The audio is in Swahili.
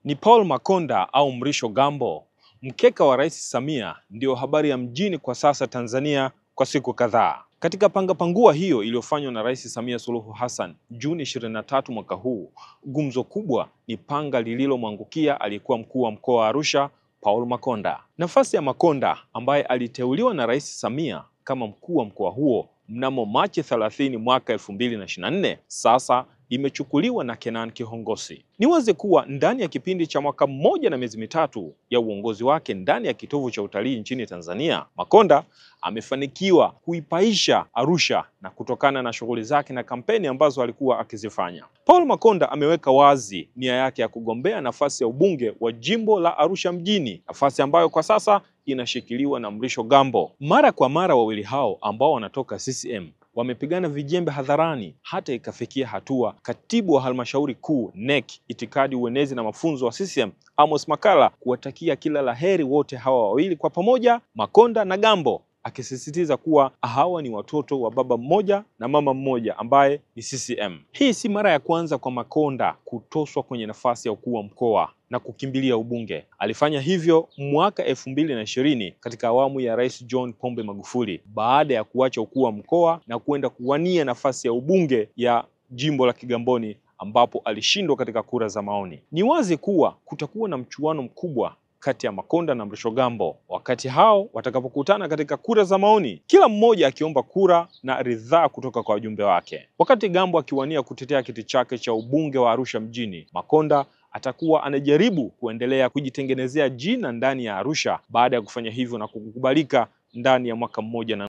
Ni Paul Makonda au Mrisho Gambo? Mkeka wa Rais Samia ndio habari ya mjini kwa sasa Tanzania kwa siku kadhaa. Katika pangua hiyo iliyofanywa na Rais Samia Suluhu Hassan Juni 23 mwaka huu, gumzo kubwa ni panga lililomwangukia aliyekuwa mkuu wa mkoa wa Arusha, Paul Makonda. Nafasi ya Makonda ambaye aliteuliwa na Rais Samia kama mkuu wa mkoa huo mnamo Machi 30 mwaka 2024 sasa imechukuliwa na Kenan Kihongosi. Ni wazi kuwa ndani ya kipindi cha mwaka mmoja na miezi mitatu ya uongozi wake ndani ya kitovu cha utalii nchini Tanzania, Makonda amefanikiwa kuipaisha Arusha na kutokana na shughuli zake na kampeni ambazo alikuwa akizifanya. Paul Makonda ameweka wazi nia yake ya kugombea nafasi ya ubunge wa jimbo la Arusha mjini, nafasi ambayo kwa sasa inashikiliwa na Mrisho Gambo. Mara kwa mara wawili hao ambao wanatoka CCM wamepigana vijembe hadharani, hata ikafikia hatua katibu wa halmashauri kuu NEC itikadi, uenezi na mafunzo wa CCM Amos Makalla kuwatakia kila laheri wote hawa wawili kwa pamoja, Makonda na Gambo, akisisitiza kuwa hawa ni watoto wa baba mmoja na mama mmoja ambaye ni CCM. Hii si mara ya kwanza kwa Makonda kutoswa kwenye nafasi ya ukuu wa mkoa na kukimbilia ubunge. Alifanya hivyo mwaka 2020 katika awamu ya Rais John Pombe Magufuli baada ya kuacha ukuu wa mkoa na kwenda kuwania nafasi ya ubunge ya jimbo la Kigamboni ambapo alishindwa katika kura za maoni. Ni wazi kuwa kutakuwa na mchuano mkubwa kati ya Makonda na Mrisho Gambo wakati hao watakapokutana katika kura za maoni, kila mmoja akiomba kura na ridhaa kutoka kwa wajumbe wake. Wakati Gambo akiwania kutetea kiti chake cha ubunge wa Arusha mjini, Makonda atakuwa anajaribu kuendelea kujitengenezea jina ndani ya Arusha baada ya kufanya hivyo na kukubalika ndani ya mwaka mmoja na